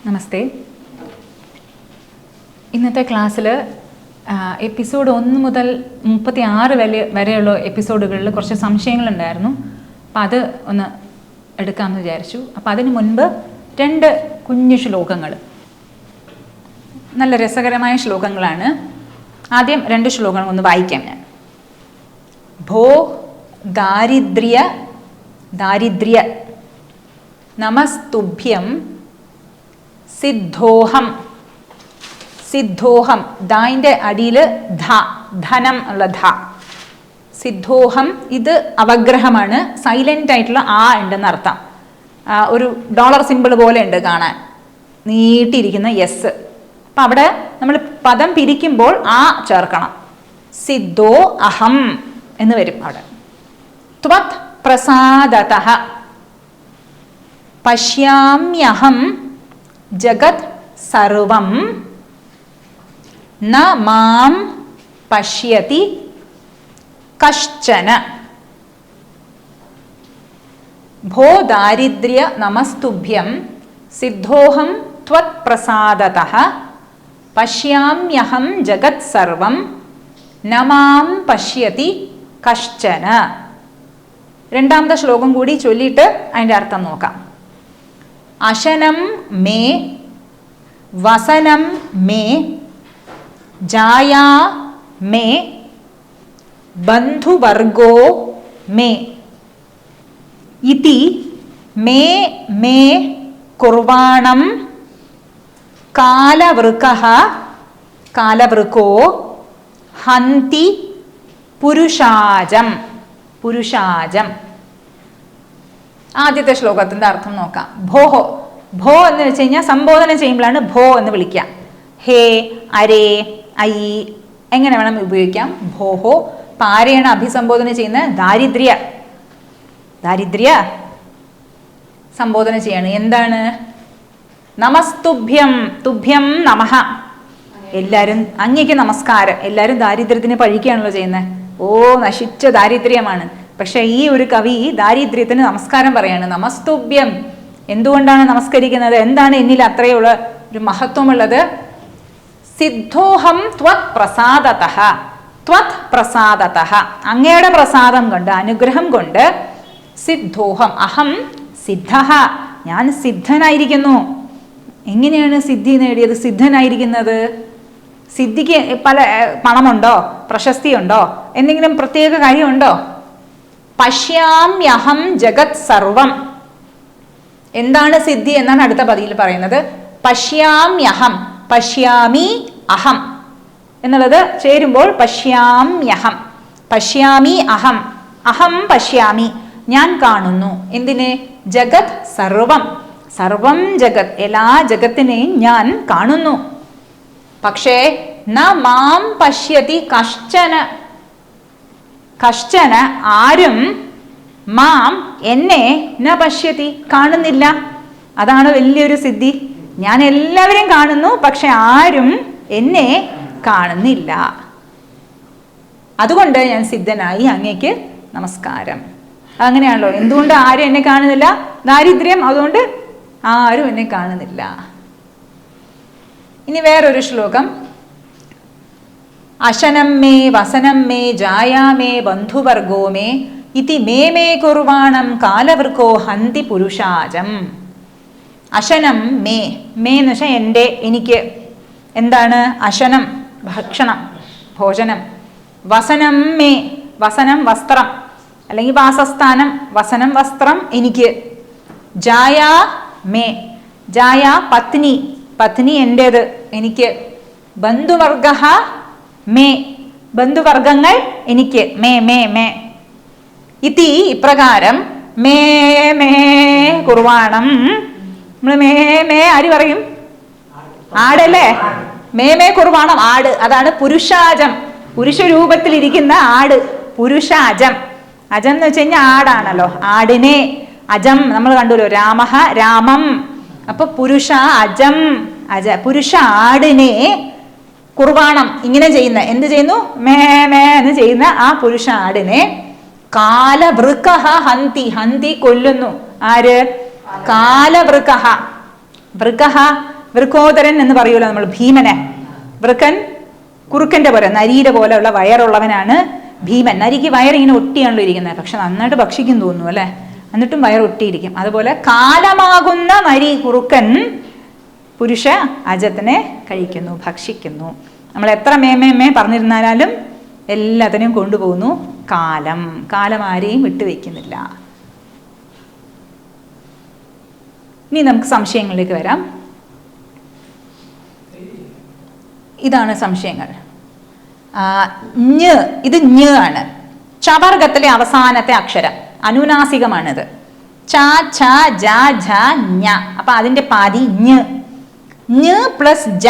നമസ്തേ. ഇന്നത്തെ ക്ലാസ്സിൽ എപ്പിസോഡ് 1 മുതൽ 36 വരെയുള്ള എപ്പിസോഡുകളിൽ കുറച്ച് സംശയങ്ങളുണ്ടായിരുന്നു. അപ്പം അത് ഒന്ന് എടുക്കാമെന്ന് വിചാരിച്ചു. അപ്പം അതിന് മുൻപ് 2 കുഞ്ഞു ശ്ലോകങ്ങൾ, നല്ല രസകരമായ ശ്ലോകങ്ങളാണ്. ആദ്യം 2 ശ്ലോകങ്ങൾ ഒന്ന് വായിക്കാം ഞാൻ. ഭോ ദാരിദ്ര്യ നമസ്തുഭ്യം സിദ്ധോഹം ദായിൻ്റെ അടിയിൽ ധനം ഉള്ള സിദ്ധോഹം. ഇത് അവഗ്രഹമാണ്, സൈലൻ്റ് ആയിട്ടുള്ള ആ ഉണ്ടെന്ന് അർത്ഥം. ഒരു ഡോളർ സിമ്പിൾ പോലെ ഉണ്ട് കാണാൻ, നീട്ടിയിരിക്കുന്ന യെസ്. അപ്പം അവിടെ നമ്മൾ പദം പിരിക്കുമ്പോൾ ആ ചേർക്കണം. സിദ്ധോ അഹം എന്ന് വരും അവിടെ. ത്വത് പ്രസാദതഃ പശ്യാമ്യഹം ജഗത് സർവം ന മാം പശ്യതി കശ്ചന. ഭോ ദാരിദ്ര്യ നമസ്തുഭ്യം സിദ്ധോഹം ത്വത് പ്രസാദതഃ പശ്യാമ്യഹം ജഗത് സർവം ന മാം പശ്യതി കശ്ചന. രണ്ടാമത്തെ ശ്ലോകം കൂടി ചൊല്ലിയിട്ട് അതിൻ്റെ അർത്ഥം നോക്കാം. അശനം മേ വസനം മേ ജായാ മേ ബന്ധുവർഗോ മേ ഇതി മേ മേ കുർവാണം കാലവൃക്കോ ഹന്തി പുരുഷാജം. ആദ്യത്തെ ശ്ലോകത്തിൻ്റെ അർത്ഥം നോക്കാം. ഭോ എന്ന് വെച്ച് കഴിഞ്ഞാൽ സംബോധന ചെയ്യുമ്പോഴാണ് ഭോ എന്ന് വിളിക്കുക. ഹേ, അരേ, ഐ എങ്ങനെ വേണം ഉപയോഗിക്കാം. ഭോഹോ. അപ്പം ആരെയാണ് അഭിസംബോധന ചെയ്യുന്നത്? ദാരിദ്ര്യ സംബോധന ചെയ്യാണ്. എന്താണ്? നമസ്തുഭ്യം, തുഭ്യം നമഃ. എല്ലാവരും അങ്ങേക്ക് നമസ്കാരം. എല്ലാവരും ദാരിദ്ര്യത്തിന് പഴിക്കുകയാണല്ലോ ചെയ്യുന്നത്. ഓ, നശിച്ച ദാരിദ്ര്യമാണ്. പക്ഷെ ഈ ഒരു കവി ദാരിദ്ര്യത്തിന് നമസ്കാരം പറയാണ്. നമസ്തുഭ്യം. എന്തുകൊണ്ടാണ് നമസ്കരിക്കുന്നത്? എന്താണ് എന്നിൽ അത്രയുള്ള ഒരു മഹത്വമുള്ളത്? സിദ്ധോഹം ത്വത് പ്രസാദതഃ അങ്ങയുടെ പ്രസാദം കൊണ്ട്, അനുഗ്രഹം കൊണ്ട്. സിദ്ധോഹം അഹം സിദ്ധഃ ഞാൻ സിദ്ധനായിരിക്കുന്നു. എങ്ങനെയാണ് സിദ്ധി നേടിയത്? സിദ്ധനായിരിക്കുന്നത് സിദ്ധിക്ക് പല പണമുണ്ടോ, പ്രശസ്തിയുണ്ടോ, എന്തെങ്കിലും പ്രത്യേക കാര്യമുണ്ടോ? പശ്യാമ്യഹം ജഗത് സർവം. എന്താണ് സിദ്ധി എന്നാണ് അടുത്ത പദിയിൽ പറയുന്നത്. പശ്യാമ്യഹം, പശ്യാമി അഹം എന്നുള്ളത് ചേരുമ്പോൾ പശ്യാമ്യഹം, പശ്യാമി അഹം, അഹം പശ്യാമി ഞാൻ കാണുന്നു. എന്തിനെ? ജഗത് സർവം ജഗത്, എല്ലാ ജഗത്തിനെയും ഞാൻ കാണുന്നു. പക്ഷേ ന മാം പശ്യതി കശ്ചന ആരും മാം എന്നെ ന പശ്യതി കാണുന്നില്ല. അതാണ് വലിയൊരു സിദ്ധി. ഞാൻ എല്ലാവരെയും കാണുന്നു, പക്ഷെ ആരും എന്നെ കാണുന്നില്ല. അതുകൊണ്ട് ഞാൻ സിദ്ധനായി, അങ്ങേക്ക് നമസ്കാരം. അങ്ങനെയാണല്ലോ. എന്തുകൊണ്ട് ആരും എന്നെ കാണുന്നില്ല? ദാരിദ്ര്യം, അതുകൊണ്ട് ആരും എന്നെ കാണുന്നില്ല. ഇനി വേറൊരു ശ്ലോകം. അശനം മേ വസനം മേ ജായാ മേ ബന്ധുവർഗോ മേ ഇതി മേ മേ കുർവാണം കാലവൃക്കോ ഹന്തി പുരുഷാജം. അശനം മേ, മേ എന്ന് വെച്ചാൽ എൻ്റെ, എനിക്ക്. എന്താണ് അശനം? ഭക്ഷണം, ഭോജനം. വസനം മേ, വസനം വസ്ത്രം അല്ലെങ്കിൽ വാസസ്ഥാനം. വസനം വസ്ത്രം എനിക്ക്. ജായാ മേ, ജായ പത്നി, പത്നി എൻ്റേത്, എനിക്ക്. ബന്ധുവർഗ മേ, ബന്ധുവർഗങ്ങൾ എനിക്ക്. മേ മേ മേ ഇതി ഇപ്രകാരം മേ മേ കുർവാണം. നമ്മൾ മേ മേ ആര് പറയും? ആടല്ലേ? മേ മേ കുർവാണം ആട്. അതാണ് പുരുഷാജം, പുരുഷ രൂപത്തിലിരിക്കുന്ന ആട്. പുരുഷാജം. അജം എന്ന് വെച്ച് കഴിഞ്ഞാൽ ആടാണല്ലോ. ആടിനെ അജം നമ്മൾ കണ്ടുല്ലോ, രാമഃ രാമം. അപ്പൊ പുരുഷ അജം, പുരുഷ ആടിനെ കുർവാണം ഇങ്ങനെ ചെയ്യുന്ന, എന്ത് ചെയ്യുന്നു? മേ മേ എന്ന് ചെയ്യുന്ന ആ പുരുഷ ആടിനെ കാലവൃക്കഃ ഹന്തി, ഹന്തി കൊല്ലുന്നു. ആര്? കാലവൃക്കഃ. വൃകഹ, വൃക്കോദരൻ എന്ന് പറയുമല്ലോ നമ്മൾ ഭീമനെ. വൃക്കൻ കുറുക്കന്റെ പോലെ, നരിയുടെ പോലെയുള്ള വയറുള്ളവനാണ് ഭീമൻ. നരിക്ക് വയറിങ്ങനെ ഒട്ടിയാണല്ലോ ഇരിക്കുന്നത്, പക്ഷെ നന്നായിട്ട് ഭക്ഷിക്കും തോന്നുന്നു അല്ലെ, എന്നിട്ടും വയർ ഒട്ടിയിരിക്കും. അതുപോലെ കാലമാകുന്ന നരി കുറുക്കൻ പുരുഷ അജത്തിനെ കഴിക്കുന്നു, ഭക്ഷിക്കുന്നു. നമ്മൾ എത്ര മേമേമേ പറഞ്ഞിരുന്നാലും എല്ലാത്തിനെയും കൊണ്ടുപോകുന്നു കാലം. കാലം ആരെയും വിട്ടുവെക്കുന്നില്ല. ഇനി നമുക്ക് സംശയങ്ങളിലേക്ക് വരാം. ഇതാണ് സംശയങ്ങൾ. ഞ്, ഇത് ഞ് ആണ്. ചവർഗത്തിലെ അവസാനത്തെ അക്ഷരം, അനുനാസികമാണിത്. ച ഛ ജ ഝ ഞ. അപ്പൊ അതിന്റെ പാതി ഞ്. ഞ് പ്ലസ് ജ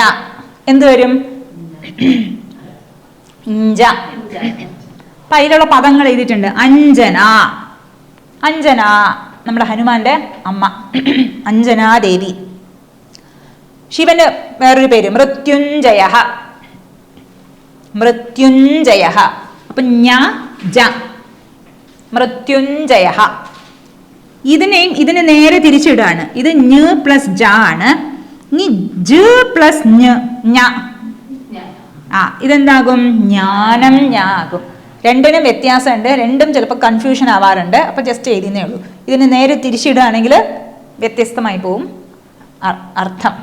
എന്ത് വരും? ഇഞ്ച. അപ്പൊ അതിലുള്ള പദങ്ങൾ എഴുതിയിട്ടുണ്ട്. അഞ്ജന. അഞ്ജന നമ്മുടെ ഹനുമാന്റെ അമ്മ അഞ്ജനാദേവി. ശിവന്റെ വേറൊരു പേര് മൃത്യുഞ്ജയ. മൃത്യുഞ്ജയ. അപ്പൊ ഞ ജ, മൃത്യുഞ്ജയ. ഇതിനെയും ഇതിന് നേരെ തിരിച്ചിടാണ്. ഇത് ഞ പ്ലസ് ജ ആണ്. ഇനി ജ പ്ലസ് ഞ. ഇതെന്താകും? ജ്ഞാനം ഞാകും. രണ്ടിനും വ്യത്യാസമുണ്ട്, രണ്ടും ചിലപ്പോൾ കൺഫ്യൂഷൻ ആവാറുണ്ട്. അപ്പൊ ജസ്റ്റ് എഴുതുന്നേ ഉള്ളൂ. ഇതിന് നേരെ തിരിച്ചിടുകയാണെങ്കിൽ വ്യത്യസ്തമായി പോവും അർത്ഥം.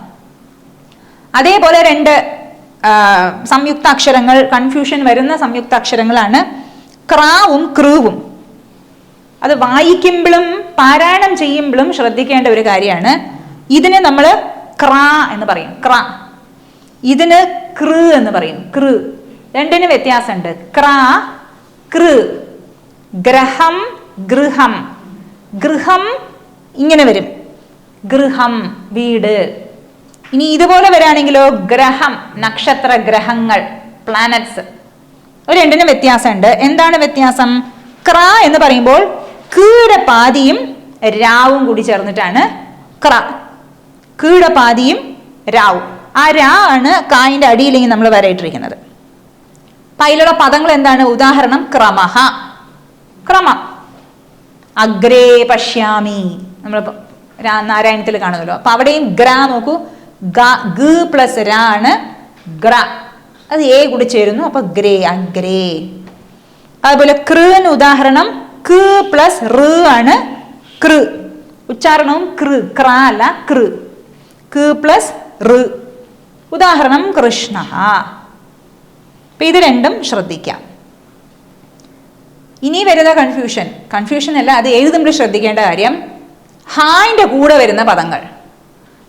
അതേപോലെ രണ്ട് സംയുക്ത അക്ഷരങ്ങൾ, കൺഫ്യൂഷൻ വരുന്ന സംയുക്ത അക്ഷരങ്ങളാണ് ക്രാവും ക്രൂവും. അത് വായിക്കുമ്പോഴും പാരായണം ചെയ്യുമ്പോഴും ശ്രദ്ധിക്കേണ്ട ഒരു കാര്യമാണ്. ഇതിന് നമ്മൾ ക്രാ എന്ന് പറയും, ക്ര. ഇതിന് കൃ എന്ന് പറയും, കൃ. രണ്ടിനും വ്യത്യാസമുണ്ട്. ക്രാ കൃ. ഗ്രഹം ഗൃഹം. ഗൃഹം ഇങ്ങനെ വരും, ഗൃഹം വീട്. ഇനി ഇതുപോലെ വരാണെങ്കിലോ ഗ്രഹം, നക്ഷത്ര ഗ്രഹങ്ങൾ, പ്ലാനറ്റ്സ്. ഒരു രണ്ടിനും വ്യത്യാസമുണ്ട്. എന്താണ് വ്യത്യാസം? ക്ര എന്ന് പറയുമ്പോൾ കീടെ പാതിയും രാവും കൂടി ചേർന്നിട്ടാണ് ക്ര. കീടെ പാതിയും രാവും. ആ രാ ആണ് കായിന്റെ അടിയിലെങ്കിൽ നമ്മൾ വരയിട്ടിരിക്കുന്നത്. അപ്പൊ അതിലുള്ള പദങ്ങൾ എന്താണ്? ഉദാഹരണം ക്രമഹ, ക്രമം. അഗ്രേ പശ്യാമി നമ്മൾ നാരായണത്തിൽ കാണുമല്ലോ. അപ്പൊ അവിടെയും ഗ്ര നോക്കൂ, ഗ പ്ലസ് ര ആണ് ഗ്ര. അത് എ കൂടി ചേരുന്നു, അപ്പൊ ഗ്രേ, അഗ്രേ. അതുപോലെ കൃന് ഉദാഹരണം ക് പ്ലസ് ഋ ആണ് കൃ. ഉച്ചാരണവും കൃ, ക്ര അല്ല കൃ. ക് പ്ലസ് ഋ. ഉദാഹരണം കൃഷ്ണ. അപ്പൊ ഇത് രണ്ടും ശ്രദ്ധിക്കാം. ഇനി വരുന്ന കൺഫ്യൂഷൻ അല്ല, അത് എഴുതുമ്പോൾ ശ്രദ്ധിക്കേണ്ട കാര്യം ഹായിന്റെ കൂടെ വരുന്ന പദങ്ങൾ.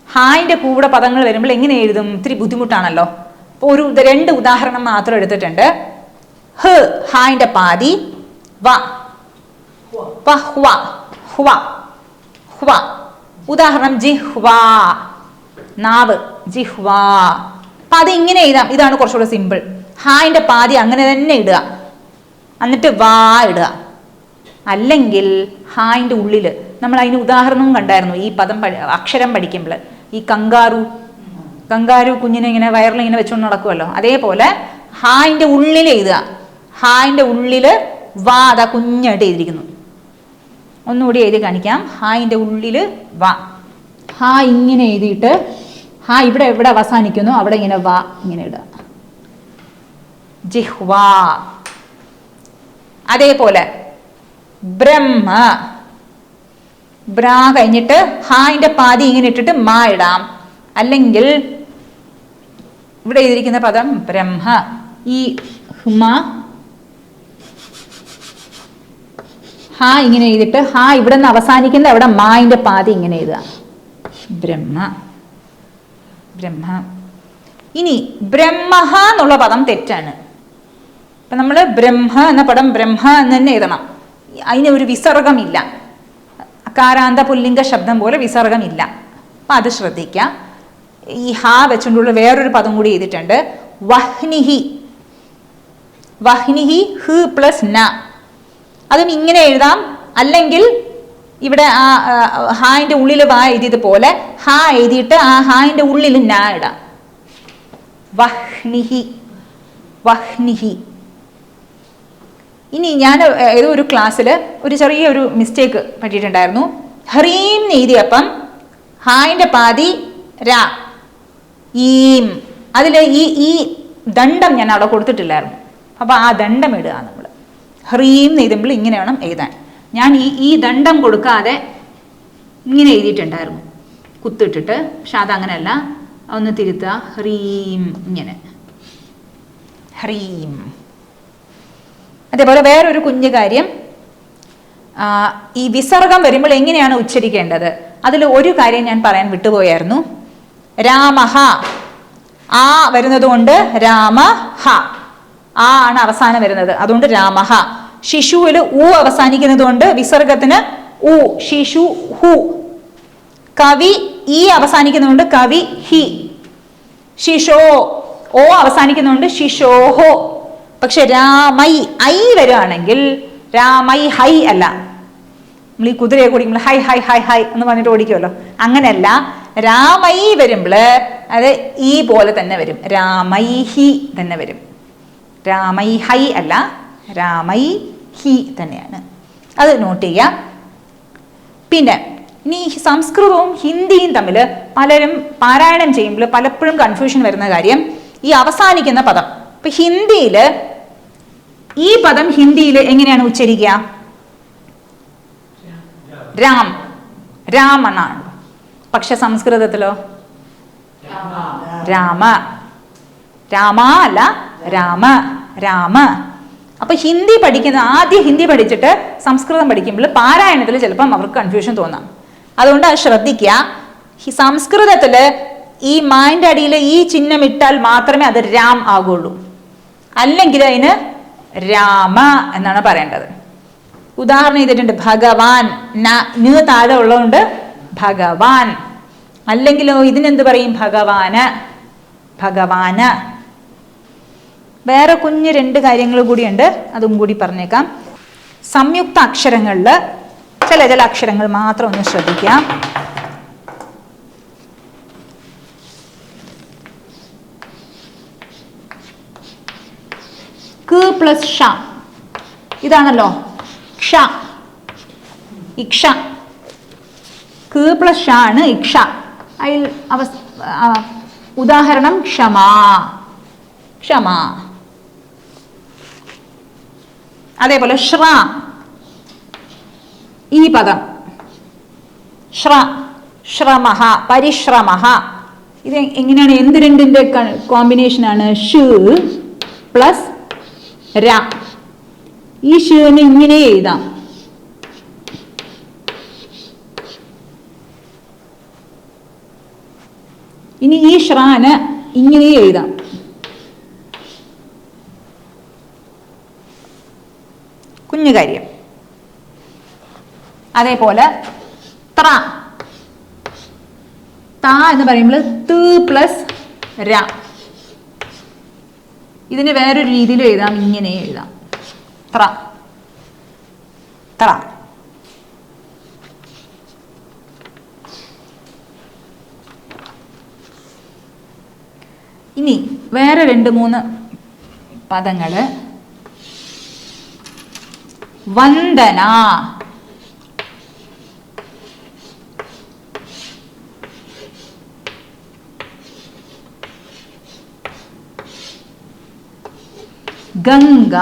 ഹായിന്റെ കൂടെ പദങ്ങൾ വരുമ്പോൾ എങ്ങനെ എഴുതും? ഇത്തിരി ബുദ്ധിമുട്ടാണല്ലോ. അപ്പോൾ രണ്ട് ഉദാഹരണം മാത്രം എടുത്തിട്ടുണ്ട്. ഹ് ഹായിന്റെ പാതി, വ ഹ്വ, ഹ്വ, ഹ്വ. ഉദാഹരണം ജിഹ്വാ, നാവ്, ജിഹ്വാ. അപ്പൊ അത് ഇങ്ങനെ എഴുതാം. ഇതാണ് കുറച്ചുകൂടെ സിമ്പിൾ. ഹായിന്റെ പാതി അങ്ങനെ തന്നെ ഇടുക, എന്നിട്ട് വാ ഇടുക. അല്ലെങ്കിൽ ഹായിന്റെ ഉള്ളില് നമ്മൾ അതിന് ഉദാഹരണവും കണ്ടായിരുന്നു ഈ പദം അക്ഷരം പഠിക്കുമ്പോൾ. ഈ കങ്കാരു കുഞ്ഞിനെ ഇങ്ങനെ വയറിലിങ്ങനെ വെച്ചുകൊണ്ട് നടക്കുമല്ലോ, അതേപോലെ ഹായിന്റെ ഉള്ളിൽ എഴുതുക. ഹായിന്റെ ഉള്ളില് വാ, അതാ കുഞ്ഞായിട്ട് എഴുതിയിരിക്കുന്നു. ഒന്നുകൂടി എഴുതി കാണിക്കാം. ഹായിന്റെ ഉള്ളില് വാ. ഹാ ഇങ്ങനെ എഴുതിയിട്ട് ഹാ ഇവിടെ എവിടെ അവസാനിക്കുന്നു അവിടെ ഇങ്ങനെ വാ ഇങ്ങനെ ഇടുക. ജിഹ്വാ. അതേപോലെ ബ്രഹ്മ, ബ്രാ കഴിഞ്ഞിട്ട് ഹായിന്റെ പാതി ഇങ്ങനെ ഇട്ടിട്ട് മാ ഇടാം. അല്ലെങ്കിൽ ഇവിടെ എഴുതിയിരിക്കുന്ന പദം ബ്രഹ്മ, ഈ ഹ്മ ഹാ ഇങ്ങനെ എഴുതിയിട്ട് ഹാ ഇവിടെ നിന്ന് അവസാനിക്കുന്ന അവിടെ മായിന്റെ പാതി ഇങ്ങനെ എഴുതുക. ബ്രഹ്മ, ബ്രഹ്മ. ഇനി ബ്രഹ്മഹ എന്നുള്ള പദം തെറ്റാണ്. അപ്പൊ നമ്മൾ ബ്രഹ്മ എന്ന പദം ബ്രഹ്മ എന്ന് തന്നെ എഴുതണം. അതിന് ഒരു വിസർഗമില്ല, അകാരാന്ത പുല്ലിംഗ ശബ്ദം പോലെ വിസർഗമില്ല. അപ്പൊ അത് ശ്രദ്ധിക്കാം. ഈ ഹാ വെച്ചുകൊണ്ടുള്ള വേറൊരു പദം കൂടി ചെയ്തിട്ടുണ്ട്, വഹ്നിഹി. വഹ്നിഹി ഹ് പ്ലസ് ന. അതും ഇങ്ങനെ എഴുതാം. അല്ലെങ്കിൽ ഇവിടെ ആ ഹായിന്റെ ഉള്ളിൽ വാ എഴുതിയതുപോലെ ഹാ എഴുതിയിട്ട് ആ ഹായിന്റെ ഉള്ളിൽ ന ഇടാം. വഹ്നിഹി, വഹ്നിഹി. ഇനി ഞാൻ ഏതോ ഒരു ക്ലാസ്സിൽ ഒരു ചെറിയൊരു മിസ്റ്റേക്ക് പറ്റിയിട്ടുണ്ടായിരുന്നു. ഹ്രീം എഴുതിയപ്പം ഹായിന്റെ പാതി രാ ഈം. അതിൽ ഈ ദണ്ഡം ഞാൻ അവിടെ കൊടുത്തിട്ടില്ലായിരുന്നു. അപ്പോൾ ആ ദണ്ഡം ഇടുക നമ്മൾ. ഹ്രീം എന്ന് എഴുതുമ്പോൾ ഇങ്ങനെ വേണം എഴുതാൻ. ഞാൻ ഈ ദണ്ഡം കൊടുക്കാതെ ഇങ്ങനെ എഴുതിയിട്ടുണ്ടായിരുന്നു കുത്തിട്ടിട്ട്. പക്ഷെ അതങ്ങനെയല്ല, ഒന്ന് തിരുത്തുക. ഹ്രീം ഇങ്ങനെ, ഹ്രീം. അതേപോലെ വേറൊരു കുഞ്ഞു കാര്യം, ഈ വിസർഗം വരുമ്പോൾ എങ്ങനെയാണ് ഉച്ചരിക്കേണ്ടത്, അതിൽ ഒരു കാര്യം ഞാൻ പറയാൻ വിട്ടുപോയായിരുന്നു. രാമഹ, ആ വരുന്നത് കൊണ്ട് രാമഹ, ആ ആണ് അവസാനം വരുന്നത്, അതുകൊണ്ട് രാമഹ. ശിശുവിൽ ഊ അവസാനിക്കുന്നത് കൊണ്ട് വിസർഗത്തിന് ഊ, ശിശു ഹു. കവി ഈ അവസാനിക്കുന്നതുകൊണ്ട് കവി ഹി. ശിശോ ഓ അവസാനിക്കുന്നതുകൊണ്ട് ശിശോഹോ. പക്ഷെ രാമൈ ഐ വരുവാണെങ്കിൽ രാമൈ ഹൈ അല്ല. നമ്മൾ ഈ കുതിരയെ ഓടിക്കുമ്പോൾ ഹൈ ഹൈ ഹൈ ഹൈ എന്ന് പറഞ്ഞിട്ട് ഓടിക്കുമല്ലോ, അങ്ങനെയല്ല. രാമൈ വരുമ്പോൾ അത് ഈ പോലെ തന്നെ വരും, രാമൈഹി തന്നെ വരും. രാമൈ ഹൈ അല്ല, രാമൈ ഹി തന്നെയാണ്. അത് നോട്ട് ചെയ്യാം. പിന്നെ ഇനി സംസ്കൃതവും ഹിന്ദിയും തമ്മിൽ പലരും പാരായണം ചെയ്യുമ്പോൾ പലപ്പോഴും കൺഫ്യൂഷൻ വരുന്ന കാര്യം ഈ അവസാനിക്കുന്ന പദം. ഇപ്പൊ ഹിന്ദിയിൽ ഈ പദം ഹിന്ദിയിൽ എങ്ങനെയാണ് ഉച്ചരിക്കുക? രാം, രാം എന്നാണ്. പക്ഷെ സംസ്കൃതത്തിലോ രാമ, രാമ അല്ല രാമ, രാമ. അപ്പൊ ഹിന്ദി പഠിക്കുന്ന, ആദ്യം ഹിന്ദി പഠിച്ചിട്ട് സംസ്കൃതം പഠിക്കുമ്പോൾ പാരായണത്തിൽ ചിലപ്പം അവർക്ക് കൺഫ്യൂഷൻ തോന്നാം. അതുകൊണ്ട് അത് ശ്രദ്ധിക്കുക. സംസ്കൃതത്തില് ഈ മാൻ്റെ അടിയിൽ ഈ ചിഹ്നം ഇട്ടാൽ മാത്രമേ അത് രാം ആകുള്ളൂ, അല്ലെങ്കിൽ അതിന് രാമ എന്നാണ് പറയേണ്ടത്. ഉദാഹരണം ചെയ്തിട്ടുണ്ട്, ഭഗവാൻ, ന് താഴെ ഉള്ളതുകൊണ്ട് ഭഗവാൻ. അല്ലെങ്കിലോ ഇതിനെന്ത് പറയും? ഭഗവാന്, ഭഗവാന്. വേറെ കുഞ്ഞ് രണ്ട് കാര്യങ്ങൾ കൂടിയുണ്ട്, അതും കൂടി പറഞ്ഞേക്കാം. സംയുക്ത അക്ഷരങ്ങളിൽ ചില അക്ഷരങ്ങൾ മാത്രം ഒന്ന് ശ്രദ്ധിക്കാം. ക പ്ലസ് ഷ, ഇതാണല്ലോ ക്ഷ, ഇക്ഷ. ക പ്ലസ് ഷ ആണ് ഇക്ഷ. അതിൽ ഉദാഹരണം ക്ഷമ, ക്ഷമ. അതേപോലെ ശ്ര, ഈ പദം ശ്ര, ശ്രമഹ, പരിശ്രമഹ. ഇത് എങ്ങനെയാണ്? എന്ത് രണ്ടിന്റെ കോമ്പിനേഷനാണ്? ഷ് പ്ലസ് ര. ഈ ഷിന് ഇങ്ങനെ എഴുതാം, ഇനി ഈ ശ്രാന് ഇങ്ങനെ എഴുതാം. കുഞ്ഞു കാര്യം. അതേപോലെ ത്ര, ത എന്ന് പറയുമ്പോൾ ത് പ്ലസ് ര. ഇതിന് വേറൊരു രീതിയിൽ എഴുതാം, ഇങ്ങനെ എഴുതാം, ത്ര, ത്ര. ഇനി വേറെ രണ്ട് മൂന്ന് പദങ്ങള്. വന്ദന, ഗംഗ,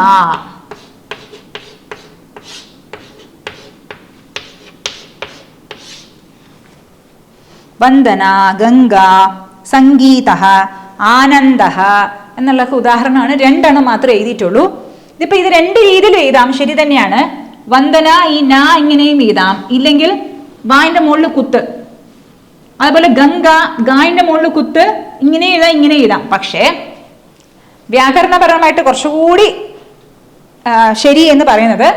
വന്ദന, ഗംഗ, സംഗീത, ആനന്ദ എന്നുള്ള ഉദാഹരണമാണ്. രണ്ടെണ്ണം മാത്രമേ എഴുതിയിട്ടുള്ളൂ. ഇതിപ്പോ ഇത് രണ്ട് രീതിയിൽ എഴുതാം, ശരി തന്നെയാണ്. വന്ദന ഈ ന ഇങ്ങനെയും എഴുതാം, ഇല്ലെങ്കിൽ വായിന്റെ മുകളിൽ കുത്ത്. അതുപോലെ ഗംഗ, ഗായിന്റെ മുകളിൽ കുത്ത്, ഇങ്ങനെ എഴുതാം, ഇങ്ങനെ എഴുതാം. പക്ഷേ വ്യാകരണപരമായിട്ട് കുറച്ചുകൂടി ശരി എന്ന് പറയുന്നത്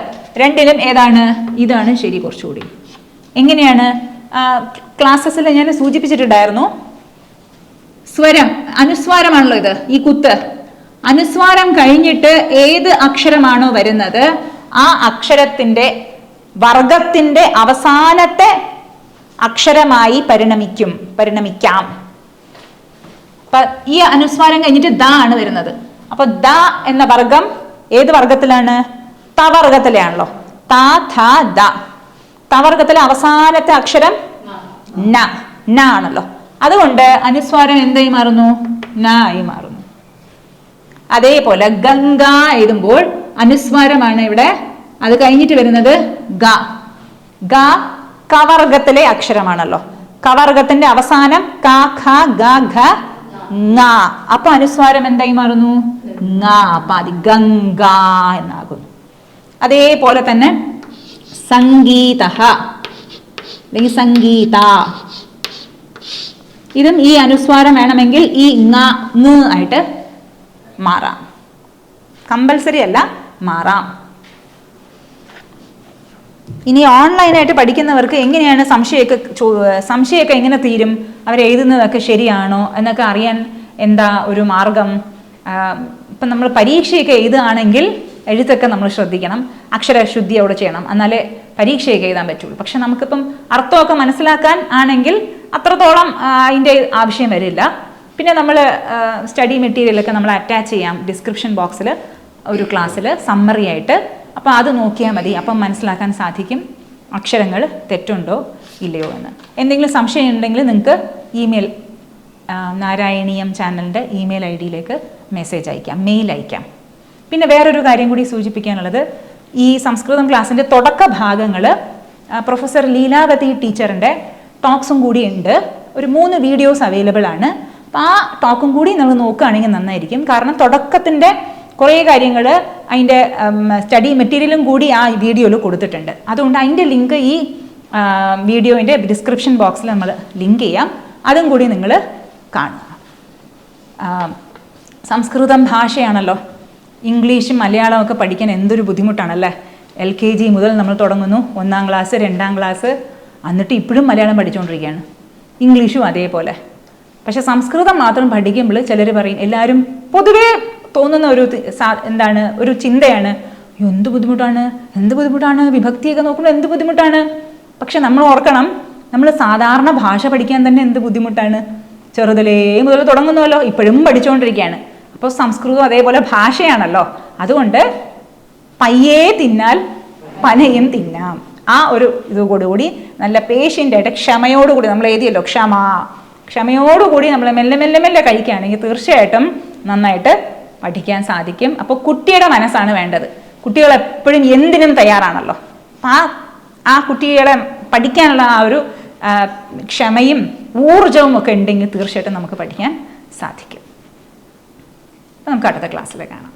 രണ്ടിലും ഏതാണ്? ഇതാണ് ശരി കുറച്ചുകൂടി. എങ്ങനെയാണ്? ക്ലാസ്സസിൽ ഞാൻ സൂചിപ്പിച്ചിട്ടുണ്ടായിരുന്നു. സ്വരം, അനുസ്വാരമാണല്ലോ ഇത്, ഈ കുത്ത്. അനുസ്വാരം കഴിഞ്ഞിട്ട് ഏത് അക്ഷരമാണോ വരുന്നത് ആ അക്ഷരത്തിന്റെ വർഗത്തിന്റെ അവസാനത്തെ അക്ഷരമായി പരിണമിക്കാം. അപ്പൊ ഈ അനുസ്വാരം കഴിഞ്ഞിട്ട് ദ ആണ് വരുന്നത്. അപ്പൊ ദ എന്ന വർഗം ഏത് വർഗത്തിലാണ്? തവർഗത്തിലാണല്ലോ. ത ഥ ദ. തവർഗത്തിലെ അവസാനത്തെ അക്ഷരം ന, ന ആണല്ലോ. അതുകൊണ്ട് അനുസ്വാരം എന്തായി മാറുന്നു? ന ആയി മാറുന്നു. അതേപോലെ ഗംഗ എഴുതുമ്പോൾ അനുസ്വാരമാണ് ഇവിടെ. അത് കഴിഞ്ഞിട്ട് വരുന്നത് ഗ. ഗ കവർഗത്തിലെ അക്ഷരമാണല്ലോ. കവർഗത്തിന്റെ അവസാനം ക, ഖ, ഗ, ഘ, ങ. അപ്പൊ അനുസ്വാരം എന്തായി മാറുന്നു? ങ. അപ്പൊ അത് ഗംഗ എന്നാകുന്നു. അതേപോലെ തന്നെ സംഗീത അല്ലെങ്കിൽ സംഗീത, ഇതും ഈ അനുസ്വാരം വേണമെങ്കിൽ ഈ ങ ആയിട്ട് മാറാം. കമ്പൽസറി അല്ല, മാറാം. ഇനി ഓൺലൈനായിട്ട് പഠിക്കുന്നവർക്ക് എങ്ങനെയാണ് സംശയമൊക്കെ എങ്ങനെ തീരും, അവരെഴുതുന്നതൊക്കെ ശരിയാണോ എന്നൊക്കെ അറിയാൻ എന്താ ഒരു മാർഗം? ഇപ്പം നമ്മൾ പരീക്ഷയൊക്കെ എഴുതുകയാണെങ്കിൽ എഴുത്തൊക്കെ നമ്മൾ ശ്രദ്ധിക്കണം, അക്ഷരശുദ്ധിയോടെ ചെയ്യണം, എന്നാലേ പരീക്ഷയൊക്കെ എഴുതാൻ പറ്റുള്ളൂ. പക്ഷെ നമുക്കിപ്പം അർത്ഥമൊക്കെ മനസ്സിലാക്കാൻ ആണെങ്കിൽ അത്രത്തോളം അതിൻ്റെ ആവശ്യം വരില്ല. പിന്നെ നമ്മൾ സ്റ്റഡി മെറ്റീരിയലൊക്കെ നമ്മൾ അറ്റാച്ച് ചെയ്യാം ഡിസ്ക്രിപ്ഷൻ ബോക്സിൽ ഒരു ക്ലാസ്സിൽ സമ്മറി ആയിട്ട്. അപ്പോൾ അത് നോക്കിയാൽ മതി. അപ്പം മനസ്സിലാക്കാൻ സാധിക്കും അക്ഷരങ്ങൾ തെറ്റുണ്ടോ ഇല്ലയോ എന്ന്. എന്തെങ്കിലും സംശയം ഉണ്ടെങ്കിൽ നിങ്ങൾക്ക് ഇമെയിൽ നാരായണീയം ചാനലിൻ്റെ ഇമെയിൽ ID-യിലേക്ക് മെസ്സേജ് അയക്കാം, മെയിൽ അയക്കാം. പിന്നെ വേറൊരു കാര്യം കൂടി സൂചിപ്പിക്കാനുള്ളത്, ഈ സംസ്കൃതം ക്ലാസ്സിൻ്റെ തുടക്ക ഭാഗങ്ങൾ പ്രൊഫസർ ലീലാവതി ടീച്ചറിൻ്റെ ടോക്സും കൂടി ഉണ്ട്. ഒരു 3 വീഡിയോസ് അവൈലബിൾ ആണ്. അപ്പോൾ ആ ടോക്കും കൂടി നമ്മൾ നോക്കുകയാണെങ്കിൽ നന്നായിരിക്കും. കാരണം തുടക്കത്തിൻ്റെ കുറേ കാര്യങ്ങൾ അതിൻ്റെ സ്റ്റഡി മെറ്റീരിയലും കൂടി ആ വീഡിയോയിൽ കൊടുത്തിട്ടുണ്ട്. അതുകൊണ്ട് അതിൻ്റെ ലിങ്ക് ഈ വീഡിയോൻ്റെ ഡിസ്ക്രിപ്ഷൻ ബോക്സിൽ നമ്മൾ ലിങ്ക് ചെയ്യാം. അതും കൂടി നിങ്ങൾ കാണുക. സംസ്കൃതം ഭാഷയാണല്ലോ. ഇംഗ്ലീഷും മലയാളവും ഒക്കെ പഠിക്കാൻ എന്തൊരു ബുദ്ധിമുട്ടാണല്ലേ. LKG മുതൽ നമ്മൾ തുടങ്ങുന്നു, 1ാം ക്ലാസ് 2ാം ക്ലാസ്, എന്നിട്ട് ഇപ്പോഴും മലയാളം പഠിച്ചുകൊണ്ടിരിക്കുകയാണ്. ഇംഗ്ലീഷും അതേപോലെ. പക്ഷെ സംസ്കൃതം മാത്രം പഠിക്കുമ്പോൾ ചിലർ പറയും, എല്ലാവരും പൊതുവേ തോന്നുന്ന ഒരു ചിന്തയാണ്, എന്ത് ബുദ്ധിമുട്ടാണ് വിഭക്തിയൊക്കെ നോക്കുമ്പോൾ എന്ത് ബുദ്ധിമുട്ടാണ്. പക്ഷെ നമ്മൾ ഓർക്കണം, നമ്മൾ സാധാരണ ഭാഷ പഠിക്കാൻ തന്നെ എന്ത് ബുദ്ധിമുട്ടാണ്. ചെറുതിലേ മുതൽ തുടങ്ങുന്നുവല്ലോ, ഇപ്പോഴും പഠിച്ചുകൊണ്ടിരിക്കുകയാണ്. അപ്പോൾ സംസ്കൃതം അതേപോലെ ഭാഷയാണല്ലോ. അതുകൊണ്ട് പയ്യേ തിന്നാൽ പനയും തിന്നാം. ആ ഒരു ഇതോടുകൂടി നല്ല പേഷ്യൻ്റായിട്ട് ക്ഷമയോടുകൂടി നമ്മൾ എഴുതിയല്ലോ, ക്ഷമയോടുകൂടി നമ്മൾ മെല്ലെ കഴിക്കുകയാണെങ്കിൽ തീർച്ചയായിട്ടും നന്നായിട്ട് പഠിക്കാൻ സാധിക്കും. അപ്പോൾ കുട്ടിയുടെ മനസ്സാണ് വേണ്ടത്. കുട്ടികൾ എപ്പോഴും എന്തിനും തയ്യാറാണല്ലോ. ആ കുട്ടികളെ പഠിക്കാനുള്ള ആ ഒരു ക്ഷമയും ഊർജവും ഒക്കെ ഉണ്ടെങ്കിൽ തീർച്ചയായിട്ടും നമുക്ക് പഠിക്കാൻ സാധിക്കും. നമുക്ക് അടുത്ത ക്ലാസ്സിൽ കാണാം.